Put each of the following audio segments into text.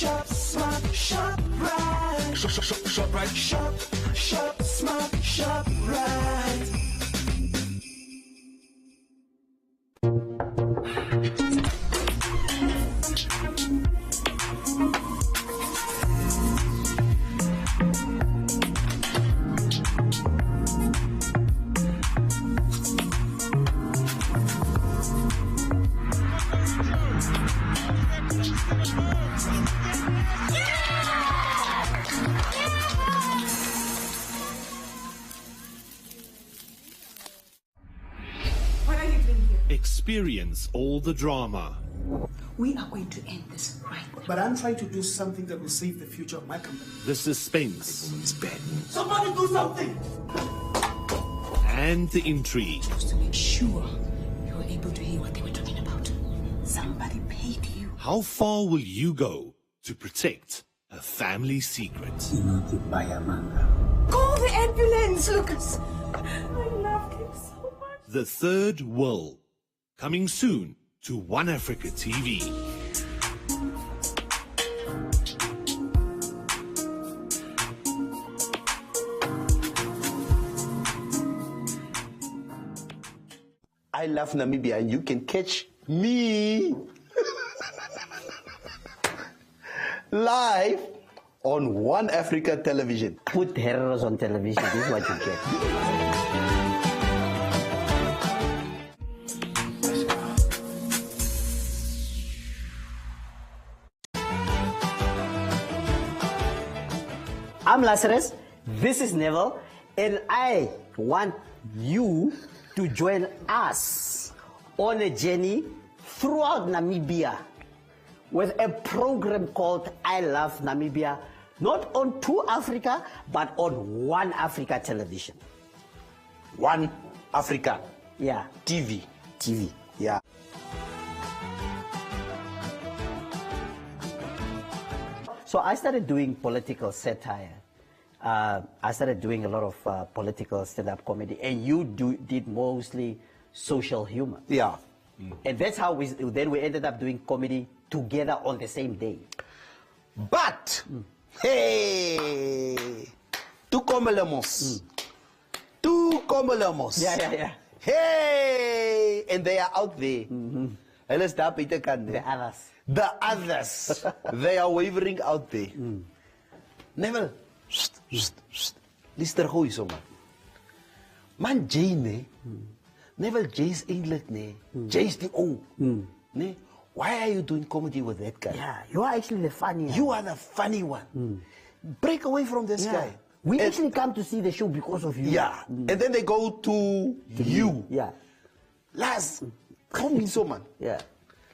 shop smart, shop right. Shop right. Shop smart, shop right. Experience all the drama. We are going to end this right now. But I'm trying to do something that will save the future of my company. The suspense. It's bad. Somebody do something! And the intrigue. Just to make sure you were able to hear what they were talking about. Somebody paid you. How far will you go to protect a family secret? Call the ambulance, Lucas. I loved him so much. The Third Will. Coming soon to One Africa TV. I love Namibia, and you can catch me live on One Africa Television. Put heroes on television, this is what you get. I'm Lazarus, this is Neville, and I want you to join us on a journey throughout Namibia with a program called I Love Namibia, not on 2 Africa, but on One Africa Television. One Africa. Yeah. TV. TV. Yeah. So I started doing political satire. I started doing a lot of political stand-up comedy, and you did mostly social humor. Yeah. And that's how we ended up doing comedy together on the same day. But, hey, two Komolemos. Two Komolemos. Yeah. Hey, and they are out there. And let's stop it. The others. The others. They are wavering out there. Neville, Lister gooi so man. Man Jay ne. Neville Jay's English ne. Jay's the O. Ne? Why are you doing comedy with that guy? Yeah, you are actually the funny one. You are the funny one. Break away from this guy. We actually come to see the show because of you. Yeah. And then they go to you. Yeah. Last. Come in so man. Yeah.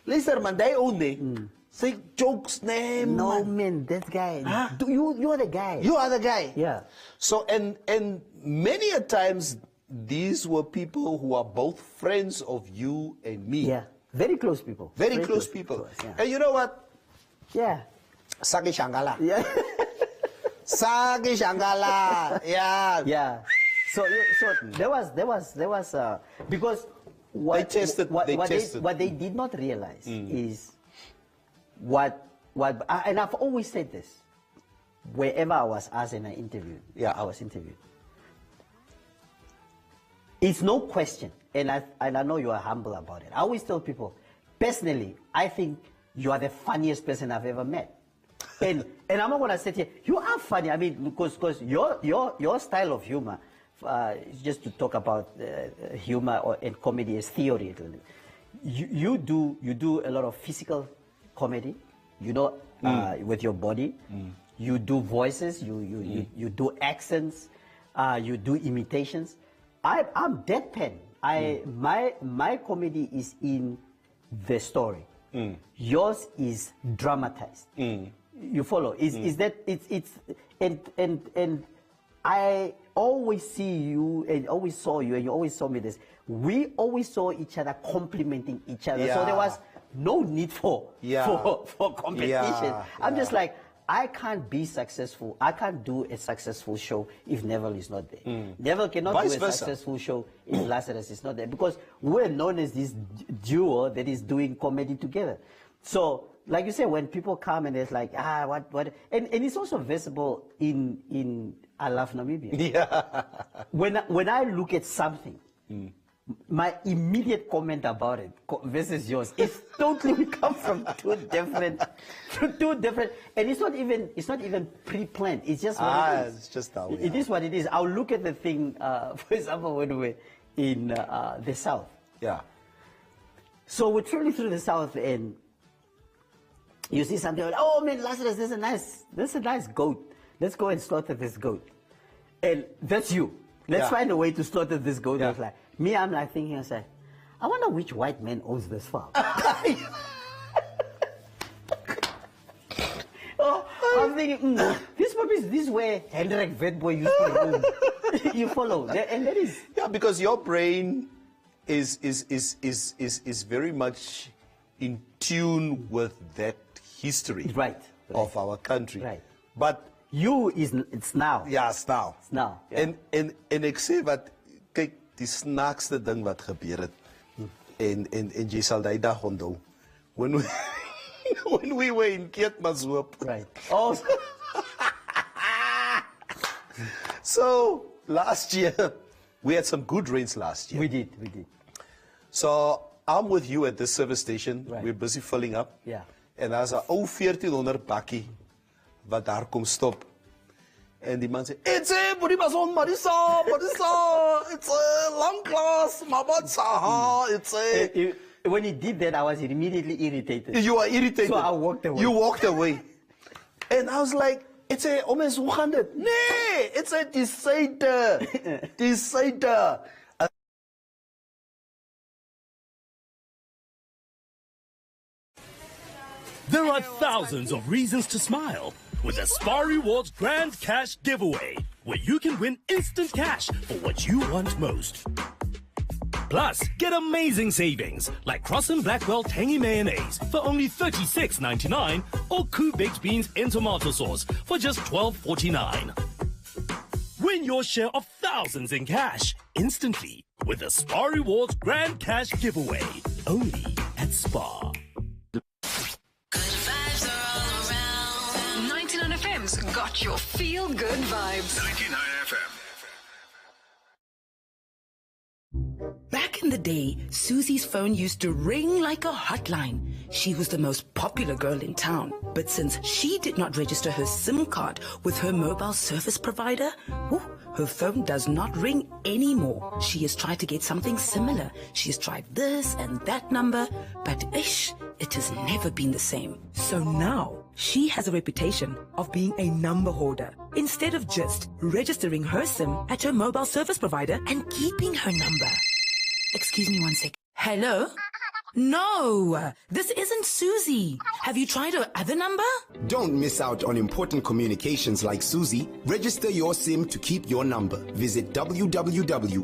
Listen man, they own ne. Say jokes name. No man, that guy. Huh? You are the guy. You are the guy. Yeah. So and many a times these were people who are both friends of you and me. Yeah. Very close people. Very close people. To us, yeah. And you know what? Yeah. Sagi Shangala. Yeah. Sagi Shangala. Yeah. Yeah. So there was because what they did not realize is what and I've always said this wherever I was asked and I was interviewed. It's no question, and I know you are humble about it. I always tell people, personally, I think you are the funniest person I've ever met. And I'm not gonna sit here. You are funny. I mean, because your style of humor, just to talk about humor and comedy as theory, you do a lot of physical comedy. You know, with your body. You do voices. You do accents. You do imitations. I'm deadpan. My comedy is in the story. Yours is dramatized. You follow? Is that it's and I always see you and always saw you and you always saw me this. We always saw each other complimenting each other. So there was no need for competition. I'm just like, I can't be successful. I can't do a successful show if Neville is not there. Neville cannot do a successful show if Lazarus is not there, because we're known as this duo that is doing comedy together. So like you say, when people come and it's like, what, and it's also visible in I Laugh Namibia. Yeah. When I look at something, my immediate comment about it versus yours is totally, we come from two different, and it's not even pre-planned. It's just what it is. It's just how we It is what it is. I'll look at the thing, for example, when we're in the South. Yeah. So we're traveling through the South and you see something like, oh man, Lazarus, there's a nice goat. Let's go and slaughter this goat. And that's you. Let's find a way to slaughter this goat. Yeah. It's like, me, I'm like thinking, I say, I wonder which white man owns this farm. I'm thinking, this probably is this way Hendrik Vetboy used to roam. You follow, and that is. Yeah, because your brain is very much in tune with that history of our country. Right. But it's now. ja, it's now. It's now. Yeah. En ek sê wat kyk die snaakste ding wat gebeur het en jy sal daai dag onthou. When we were in Keetmanshoop. Right. Oh. So last year we had some good rains last year. We did. So I'm with you at this service station. Right. We're busy filling up. Yeah. En daar's 'n ou 1400 bakkie wat daar kom stop. En die man sê, "It's a Burimason Marisa, it's a long class, Mabatsa, it's a." When he did that, I was immediately irritated. You are irritated. So I walked away. You walked away. And I was like, "It's a Omes 100. Nee, it's a decider. Decider." There are thousands of reasons to smile with the Spar Rewards Grand Cash Giveaway, where you can win instant cash for what you want most. Plus, get amazing savings like Cross and Blackwell Tangy Mayonnaise for only $36.99 or Koo Baked Beans in tomato sauce for just $12.49. Win your share of thousands in cash instantly with the Spar Rewards Grand Cash Giveaway, only at Spar. 99 FM's got your feel-good vibes. 99 FM. Back in the day, Susie's phone used to ring like a hotline. She was the most popular girl in town. But since she did not register her SIM card with her mobile service provider, her phone does not ring anymore. She has tried to get something similar. She has tried this and that number, but it has never been the same. So now, she has a reputation of being a number hoarder. Instead of just registering her SIM at her mobile service provider and keeping her number. Excuse me one sec. Hello? No, this isn't Susie. Have you tried her other number? Don't miss out on important communications like Susie. Register your SIM to keep your number. Visit www.cran.na.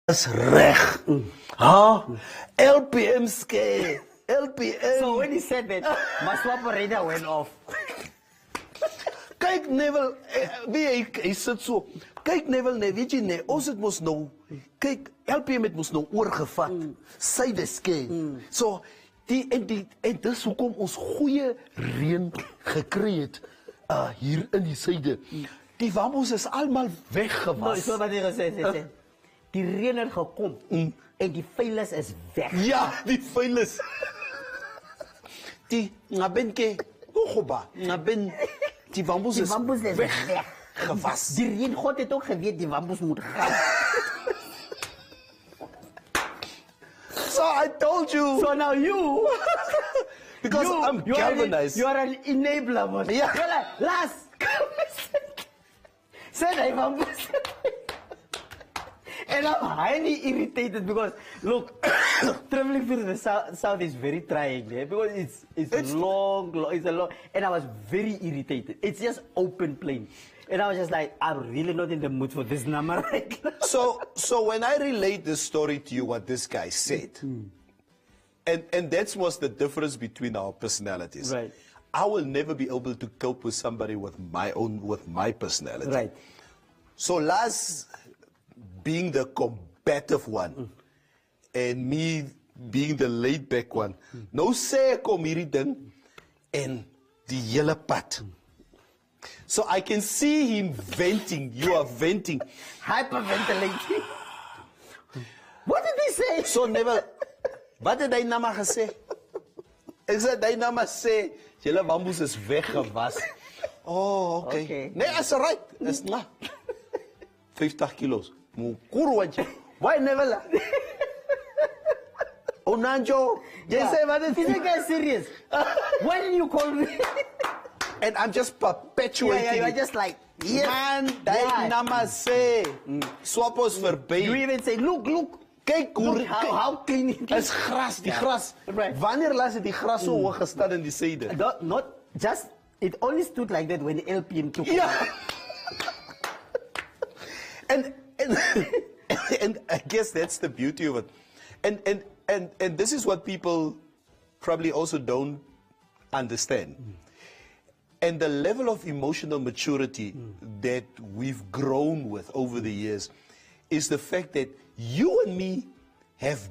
Dis reg. LPM scare. LPM. So when he said that, my swap radar went off. Kyk Neville, hy sit so. Kyk Neville, nee, weet jy nee, ons het mos nou kyk LPM het mos nou oorgevat. Sy deske. So en dis hoekom ons goeie reën gekry het hier in die suide. Die wambos is almal weggewas. So wat jy gesê het. Die reën het gekom en die vuilis is weg. Ja, die vuilis. Die ngabenke goba, ngaben die wambos is weg. Gewas. Die reën God het ook geweet die wambos moet gaan. So I told you. So now you because I'm galvanized. You are an enabler, man. Yeah. You're like, last. Say that wambos. And I'm highly irritated because, look, traveling through the south is very trying there because it's long, it's a long, and I was very irritated. It's just open plain. And I was just like, I'm really not in the mood for this number right now. So when I relate this story to you, what this guy said, and that was the difference between our personalities. Right. I will never be able to cope with somebody with my personality. Right. So Lars being the combative one and me being the laid back one. Nou sê ek kom hierdie ding en die hele pad. So I can see him venting. You are venting. Hyperventilating. What did he say? So never. Wat het hy nou maar gesê? Ek sê hy nou maar sê, julle bamboes is weggewas. Oh, okay. Nee, is right. Is na. 50 kilos. Mukuru wanje. Why never? Oh, Nanjo. They say, what is this guy serious? Why didn't you call me? And I'm just perpetuating. Yeah, you're just like, yes. Man, die namaste. Swapos verby. You even say, look. Kyk hoe how clean it is. Is gras, die gras. Right. Wanneer laat het die gras so hoog gestaan in die syde? Not just, it only stood like that when the LPM took Yeah. and I guess that's the beauty of it. And this is what people probably also don't understand. And the level of emotional maturity that we've grown with over the years is the fact that you and me have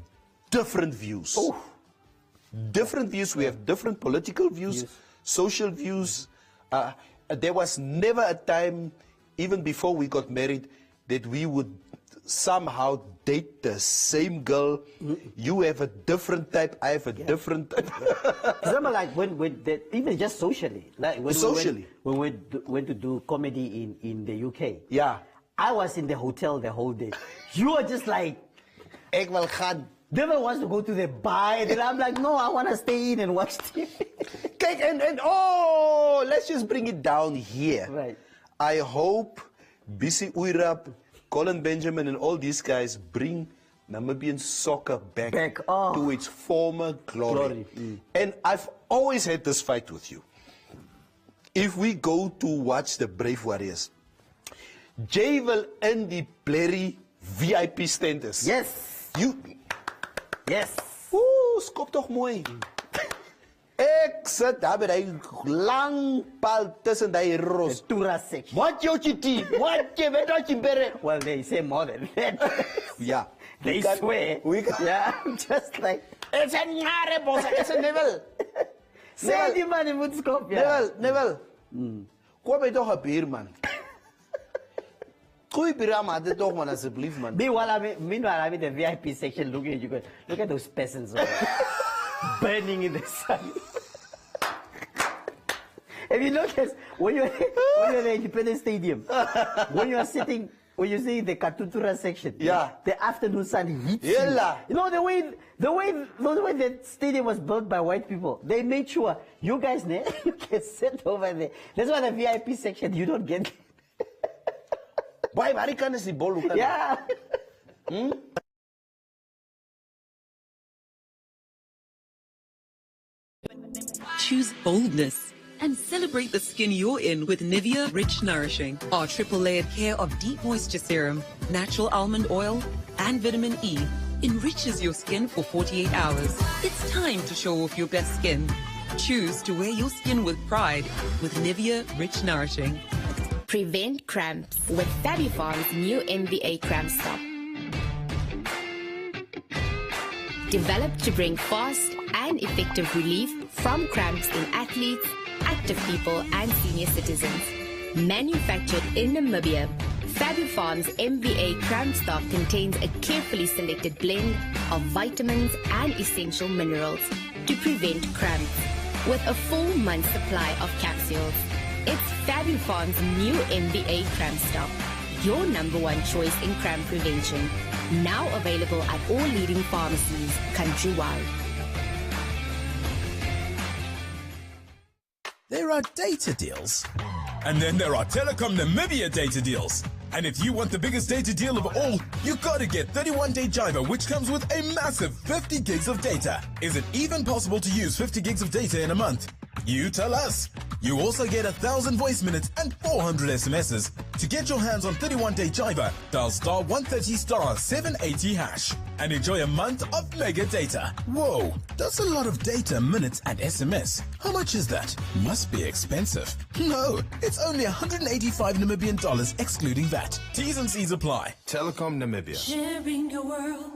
different views. Oh. Different views. We have different political views, social views. There was never a time, even before we got married, that we would somehow date the same girl. You have a different type, I have a different type. Remember, like even just socially, like when Socially. when we went to do comedy in the UK. Yeah. I was in the hotel the whole day. You were just like, Ek wil gaan. Devil wants to go to the bar, and then I'm like, no, I want to stay in and watch TV. Kijk, and let's just bring it down here. Right. I hope Bisi Uirap, Colin Benjamin, and all these guys bring Namibian soccer back to its former glory. And I've always had this fight with you. If we go to watch the Brave Warriors, Jay will in die Blerry VIP stand is. Yes. Yes. Oeh, skop toch mooi. Ek sit daar by die lang pal tussen die ros. Toura section. Wat jou chiti? Wat jy weet wat jy bere? Well, they say more than that. Yeah. They swear. Yeah, just like. It's a ngare boss. It's a nevel. Say die man moet skop. Ja. Nevel. Kom by toch 'n bier man. Goeie bier maar dit toch man asseblief man. Meanwhile, I'm in the VIP section looking at you going, look at those peasants burning in the sun. Have you noticed when you're at the Independence Stadium, when you're sitting in the Katutura section, the afternoon sun hits you. You know the way the stadium was built by white people, they made sure you guys you can sit over there. That's why the VIP section you don't get. Why American is the ball? Yeah. Choose boldness and celebrate the skin you're in with Nivea Rich Nourishing. Our triple layered care of deep moisture serum, natural almond oil, and vitamin E enriches your skin for 48 hours. It's time to show off your best skin. Choose to wear your skin with pride with Nivea Rich Nourishing. Prevent cramps with Fabifarm's new MVA Cramp Stop. Developed to bring fast and effective relief from cramps in athletes, active people, and senior citizens. Manufactured in Namibia, Fabifarm's MVA Cramp Stop contains a carefully selected blend of vitamins and essential minerals to prevent cramps, with a full month's supply of capsules. It's Fabifarm's new MVA Cramp Stop, your #1 choice in cramp prevention. Now available at all leading pharmacies countrywide. There are data deals. And then there are Telecom Namibia data deals. And if you want the biggest data deal of all, you gotta get 31-day Jiva, which comes with a massive 50 gigs of data. Is it even possible to use 50 gigs of data in a month? You tell us. You also get 1,000 voice minutes and 400 SMSs. To get your hands on 31-day Chiva, dial star 130 star 780 hash and enjoy a month of mega data. Whoa, that's a lot of data, minutes and SMS. How much is that? Must be expensive. No, it's only 185 Namibian dollars excluding VAT. T's and C's apply. Telecom Namibia. Sharing your world.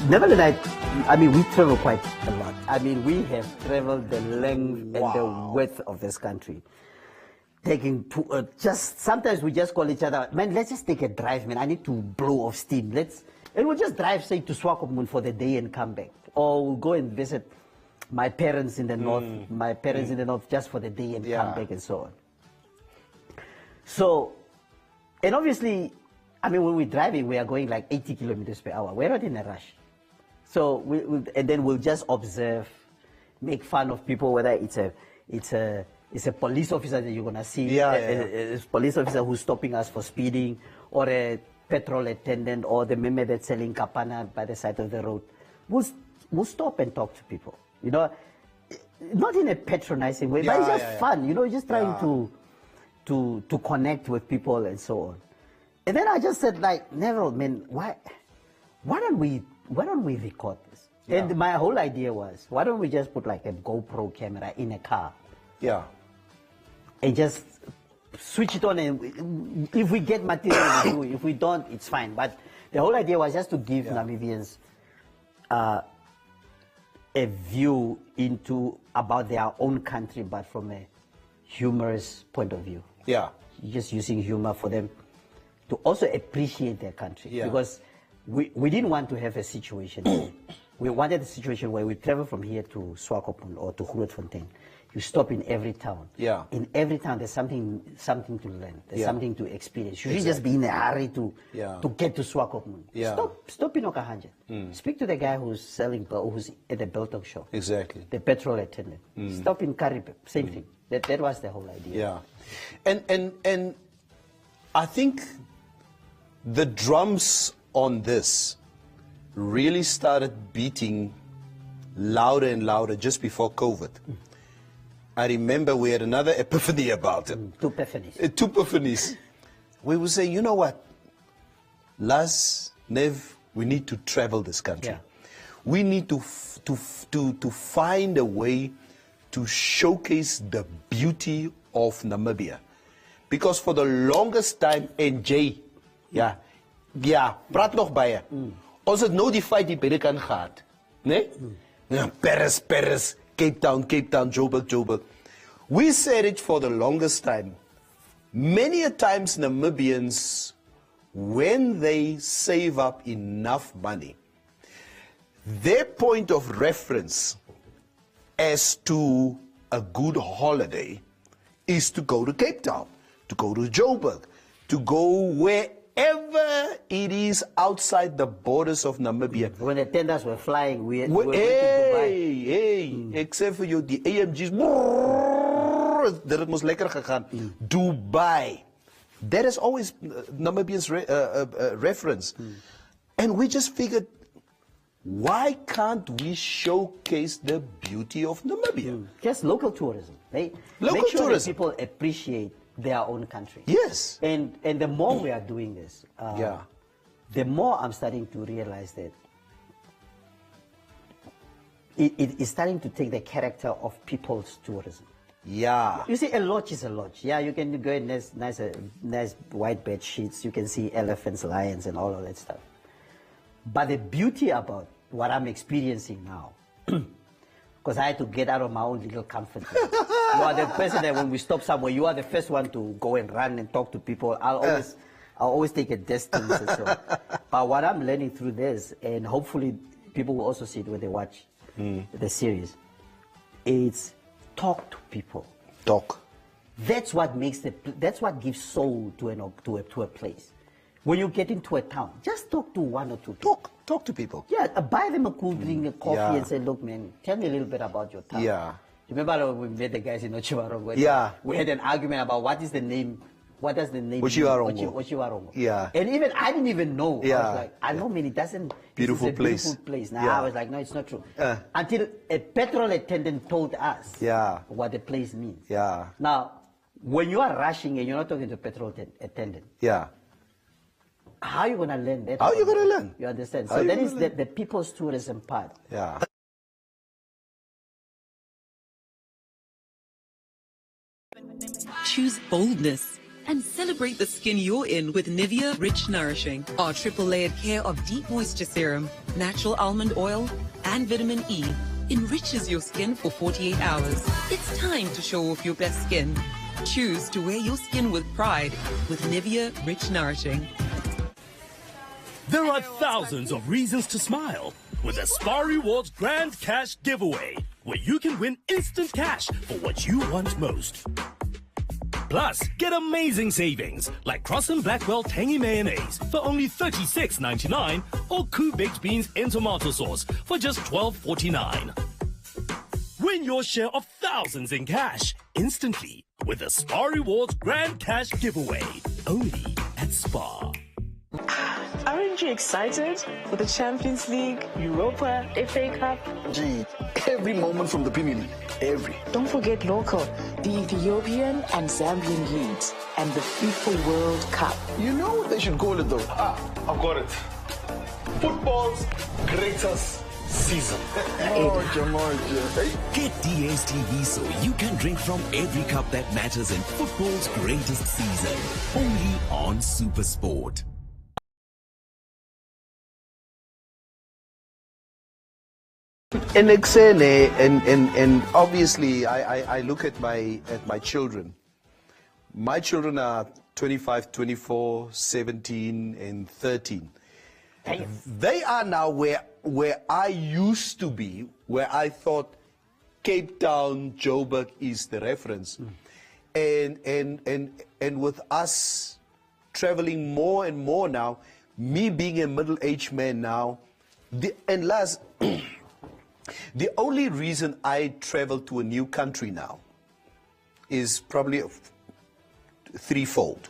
Never that I mean, we travel quite a lot. I mean, we have traveled the length and the width of this country. Taking to, just sometimes we just call each other, man, let's just take a drive, man. I need to blow off steam. And we'll just drive, say, to Swakopmund for the day and come back. Or we'll go and visit my parents in the north, in the north just for the day and come back and so on. So, and obviously, I mean, when we're driving, we are going like 80 kilometers per hour. We're not in a rush. So, and then we'll just observe, make fun of people, whether it's a police officer that you're going to see, a police officer who's stopping us for speeding, or a petrol attendant, or the meme that's selling kapana by the side of the road. We'll stop and talk to people, you know, not in a patronizing way, but it's just fun, you know, just trying to connect with people and so on. And then I just said, like, Neville, man, why don't we record this? Yeah. And my whole idea was, why don't we just put like a GoPro camera in a car? Yeah. And just switch it on, and if we get material, we do it. If we don't, it's fine. But the whole idea was just to give Namibians a view about their own country, but from a humorous point of view. Yeah. Just using humor for them to also appreciate their country. Yeah. Because we didn't want to have a situation, we wanted a situation where we travel from here to Swakopmund or to Grootfontein. You stop in every town. Yeah. In every town, there's something to learn. There's something to experience. You shouldn't just be in a hurry to get to Swakopmund. Yeah. Stop in Okahanja. Speak to the guy who's who's at the Biltong shop. Exactly. The petrol attendant. Stop in Karibib. Same thing. That was the whole idea. Yeah. And I think the drums on this really started beating louder and louder just before COVID. I remember we had another epiphany about it. Two epiphanies. Two epiphanies. We would say, you know what, Nev, we need to travel this country. Yeah. We need to find a way to showcase the beauty of Namibia. Because for the longest time, NJ, praat nog by je. Ons het nou die fight die by die kant gehad. Nee? Paris, Cape Town, Joburg. We said it for the longest time. Many a times Namibians, when they save up enough money, their point of reference as to a good holiday is to go to Cape Town, to go to Joburg, to go wherever it is outside the borders of Namibia. When the tenders were flying, we were Dubai. Except for you, the AMGs, that was lekker gegaan. Dubai. That is always Namibians' reference. And we just figured, why can't we showcase the beauty of Namibia? Just local tourism. Make sure that people appreciate their own country. Yes. And the more we are doing this, the more I'm starting to realize that it is starting to take the character of people's tourism. Yeah. You see, a lodge is a lodge. Yeah, you can go in nice white bed sheets. You can see elephants, lions, and all of that stuff. But the beauty about what I'm experiencing now, because I had to get out of my own little comfort zone. You are the person that when we stop somewhere, you are the first one to go and run and talk to people. I'll always take a distance and so on. But what I'm learning through this, and hopefully people will also see it when they watch the series, it's talk to people. Talk. That's what gives soul to a place. When you get into a town, just talk to one or two people. Talk to people. Yeah, buy them a cool drink, a coffee, and say, look, man, tell me a little bit about your town. Yeah. Remember when we met the guys in Ochivarong? We had an argument about what is the name what does the name mean? Oshiwarongo. Yeah. And even I didn't even know. Yeah. I was like, I know, man, it doesn't. Beautiful it's a place. Beautiful place. Now Yeah. I was like, no, it's not true. Until a petrol attendant told us what the place means. Yeah. Now, when you are rushing and you're not talking to a petrol attendant, how are you going to learn that? How are you going to learn? You understand? So that is the people's tourism part. Yeah. Choose boldness and celebrate the skin you're in with Nivea Rich Nourishing. Our triple layered care of deep moisture serum, natural almond oil, and vitamin E enriches your skin for 48 hours. It's time to show off your best skin. Choose to wear your skin with pride with Nivea Rich Nourishing. There are thousands of reasons to smile with the Spar Rewards Grand Cash Giveaway, where you can win instant cash for what you want most. Plus, get amazing savings like Cross & Blackwell Tangy Mayonnaise for only $36.99 or Koo Baked Beans in tomato sauce for just $12.49. Win your share of thousands in cash instantly with the Spar Rewards Grand Cash Giveaway, only at Spar. Aren't you excited for the Champions League, Europa, FA Cup? Gee, every moment from the Premier League, every. Don't forget local, the Ethiopian and Zambian leagues, and the FIFA World Cup. You know what they should call it though? I've got it. Football's greatest season. Get DSTV so you can drink from every cup that matters in football's greatest season. Only on SuperSport. And obviously I look at my children. My children are 25, 24, 17, and 13. They are now where I used to be, where I thought Cape Town, Joburg is the reference. And with us traveling more and more now, me being a middle-aged man now, the only reason I travel to a new country now is probably threefold.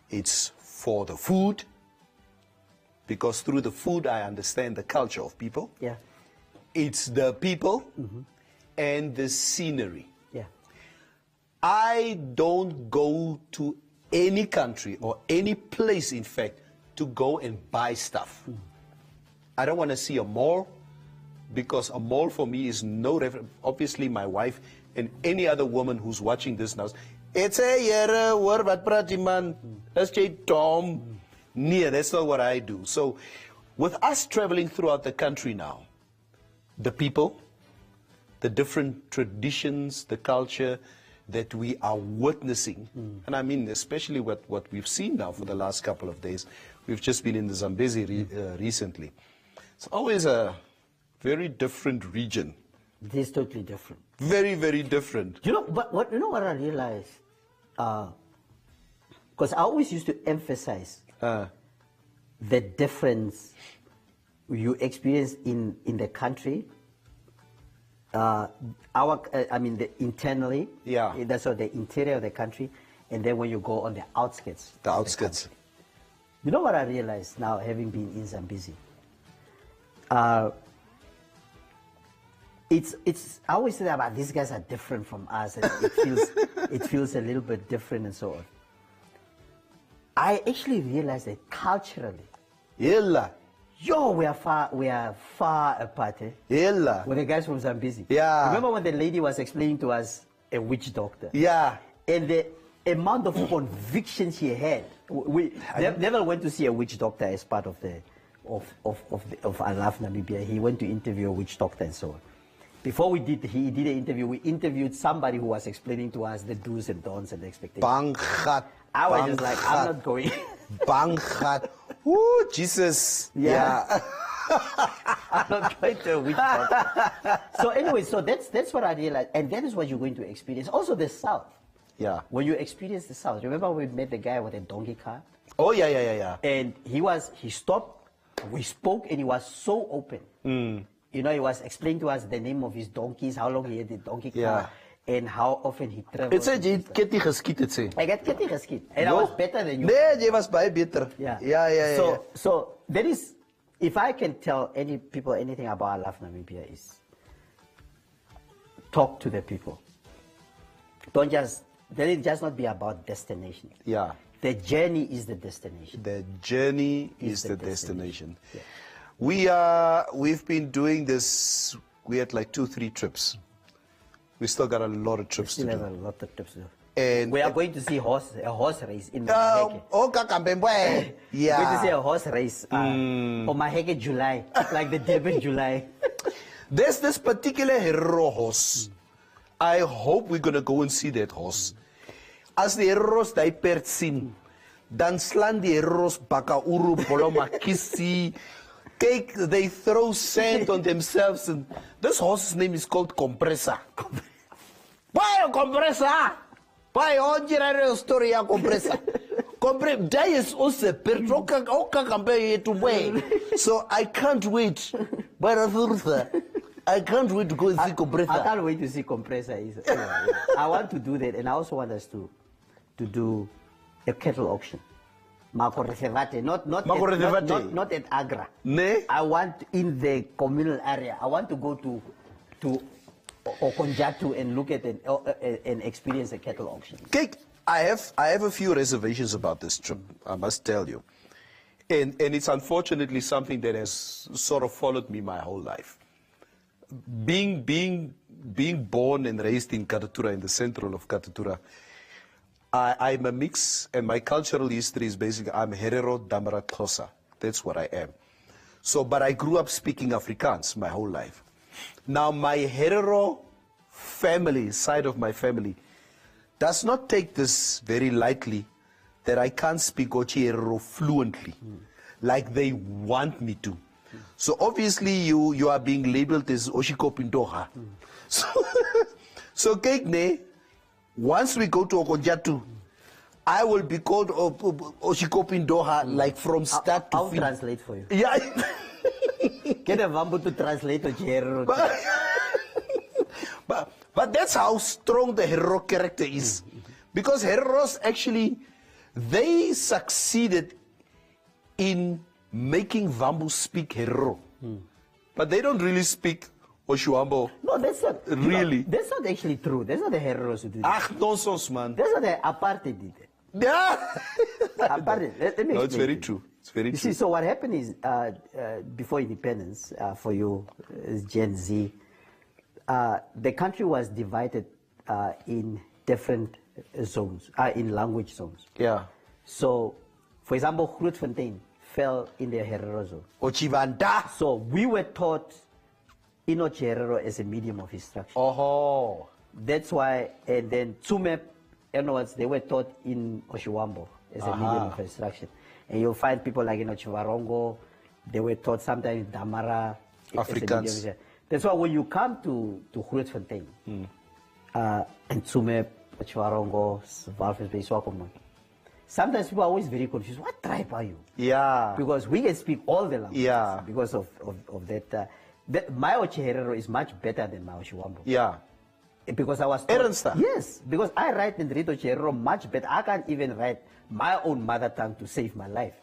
It's for the food, because through the food I understand the culture of people. Yeah. It's the people and the scenery. Yeah. I don't go to any country or any place, in fact, to go and buy stuff. I don't want to see a mall, because a mall for me is no reference. Obviously, my wife and any other woman who's watching this knows, it's a year, what pratiman, that's Tom. Nee, that's not what I do. So, with us traveling throughout the country now, the people, the different traditions, the culture that we are witnessing, and I mean, especially what we've seen now for the last couple of days. We've just been in the Zambezi recently. It's always a very different region. It is totally different. Very, very different. You know, but what I realized, because I always used to emphasize the difference you experience in the country. Internally. Yeah. That's the interior of the country, and then when you go on the outskirts. The outskirts. You know what I realized now, having been in Zambezi. It's I always say about these guys are different from us, and it feels a little bit different and so on. I actually realized that culturally, we are far apart. With the guys from Zambezi. Yeah. Remember when the lady was explaining to us a witch doctor? Yeah. And the amount of conviction she had. We never went to see a witch doctor as part of Laugh Namibia. He went to interview a witch doctor and so on. Before he did an interview, we interviewed somebody who was explaining to us the do's and don'ts and the expectations. I was just like, I'm not going. Banghat. Ooh, Jesus. Yeah. I'm not going to a witch doctor. So anyway, so that's what I realized. And that is what you're going to experience. Also the South. Yeah. When you experience the South. Remember we met the guy with a donkey car? Oh, yeah. And he stopped, we spoke, and he was so open. You know, he was explaining to us the name of his donkeys, how long he had the donkey car. and how often he traveled. Het sê jy het Kitty geskiet het sê. I got Kitty geskiet. And I was better than you. Nee, jy was baie beter. Yeah. Ja. So there is, if I can tell any people anything about Laugh Namibia is talk to the people. Don't just, let it just not be about destination. Yeah. The journey is the destination. The journey is the destination. Yeah. We've been doing this, we had like 2-3 trips. We still got a lot of trips to do. We still have a lot of trips to do. And we are going to see a horse race in Maheke. Yeah. We're going to see a horse race on Maheke July, like the Durban July. There's this particular hero horse. I hope we're going to go and see that horse. As the heroes die perd sien, dan slaan die heroes baka uru boloma kisi. Cake, they throw sand on themselves. And this horse's name is called Compressor. Why Compressor? Why on your story Compressor? That is also pertroka to way. So I can't wait. I can't wait to go and see Compressor. I can't wait to see Compressor. I want to do that, and I also want us to do a cattle auction. Not at Agra. Ne? I want in the communal area. I want to go to Okonjatu and look at and experience a cattle auction. Kijk, I have a few reservations about this trip, I must tell you. And it's unfortunately something that has sort of followed me my whole life. Being born and raised in Katutura, in the central of Katutura, I'm a mix, and my cultural history is basically, I'm Herero Damara Xhosa. That's what I am. So, but I grew up speaking Afrikaans my whole life. Now, my Herero family, side of my family, does not take this very lightly, that I can't speak Herero fluently, like they want me to. So obviously you are being labeled as Oshikopindoha. So Kekne, once we go to Okonjatu, I will be called Oshikopindoha like from start to finish. I'll translate for you. Yeah. Get a Vambu to translate to Jero. But that's how strong the hero character is. Because heroes actually, they succeeded in making Vambu speak hero. But they don't really speak Oshuambo. No, that's not really. No, that's not actually true. That's not the heroes who do that. Ach, nonsense, man. That's not the apartheid did it. Yeah. Apartheid. Let me No, it's explain very to true. It's very you true. see, so what happened is before independence, for you, Gen Z, the country was divided in different zones, in language zones. Yeah. So, for example, Grootfontein fell in the Herero zone. Ochivanda. So we were taught Inoch Herero as a medium of instruction. Oh. That's why, and then Tsumep, onwards, they were taught in Oshiwambo as a medium of instruction. And you'll find people like Inoch Varongo, they were taught sometimes Damara. Afrikaans. That's why when you come to Grootfontein, and Tsumep, Chivarongo, Valfes Bay, Swakomon, sometimes people are always very confused. What tribe are you? Yeah. Because we can speak all the languages. Yeah. Because of that. My Ochiherero is much better than my Oshiwambo. Yeah. Because I was taught, yes, because I write and read Ochiherero much better. I can't even write my own mother tongue to save my life.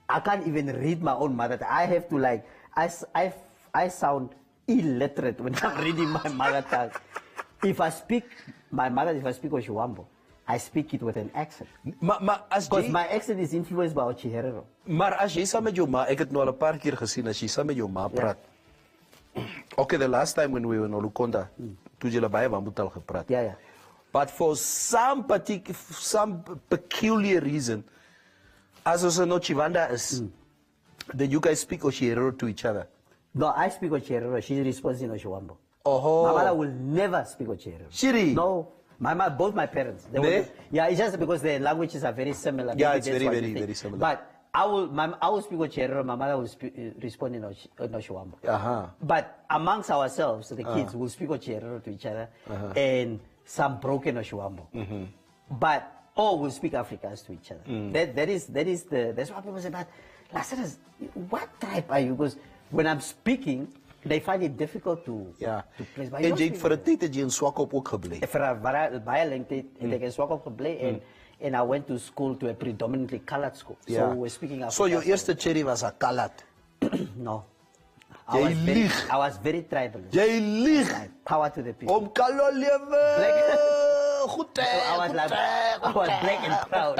I can't even read my own mother tongue. I have to I sound illiterate when I'm reading my mother tongue. If I speak Oshiwambo, I speak it with an accent. Because my accent is influenced by Ochiherero. Maar as jy saam met jou ma, ek het nou al 'n paar keer gesien as jy saam met jou ma praat. Okay, the last time when we were in Olukonda, toe jy baie Wambutal gepraat. Yeah. But for some peculiar reason, as ons in Ochivanda is, then you guys speak Ochiherero to each other. No, I speak Ochiherero. She responds in Oshiwambo. Oh. My mother will never speak Ochiherero. Shiri? No. Both my parents. Yeah, it's just because the languages are very similar. Yeah, it's very similar. But I will speak Ochiherero. My mother will respond in Oshiwambo. But amongst ourselves, the kids will speak Ochiherero to each other, and some broken Oshiwambo. But all will speak Afrikaans to each other. That's what people say. But Lazarus, what tribe are you? Because when I'm speaking, They find it difficult to place. En jy vir 'n tyd het jy in Swakop ook gebly. Vir 'n baie lang tyd het ek in Swakop gebly and I went to school to a predominantly colored school. So we're speaking Afrikaans. So your eerste cherry was a colored? No. Jy I was very tribal. Jy lieg. Power to the people. Om kalo lewe. Goed. I was black and proud.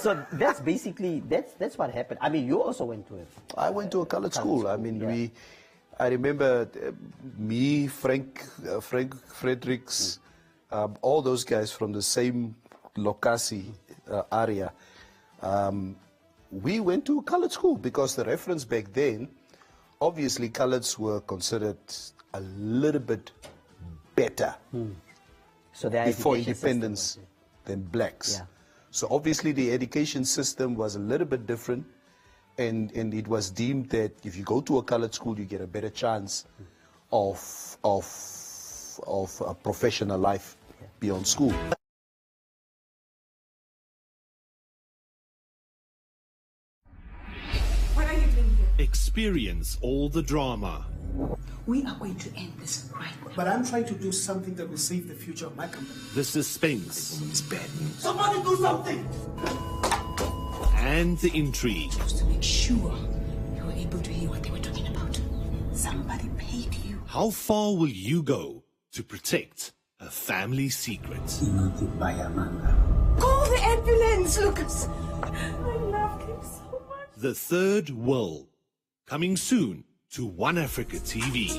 so that's basically that's what happened. I mean, you also went to it. I went to a colored school. I mean, I remember me, Frank Fredericks, all those guys from the same Lokasi area. We went to a colored school because the reference back then, obviously, coloreds were considered a little bit better so before independence than blacks. So obviously the education system was a little bit different, and it was deemed that if you go to a colored school, you get a better chance of a professional life beyond school. What are you doing here? Experience all the drama. We are going to end this right now. But I'm trying to do something that will save the future of my company. The suspense. It's bad news. Somebody do something! And the intrigue. Just to make sure you were able to hear what they were talking about. Somebody paid you. How far will you go to protect a family secret? Call the ambulance, Lucas. I loved him so much. The Third Will. Coming soon to One Africa TV.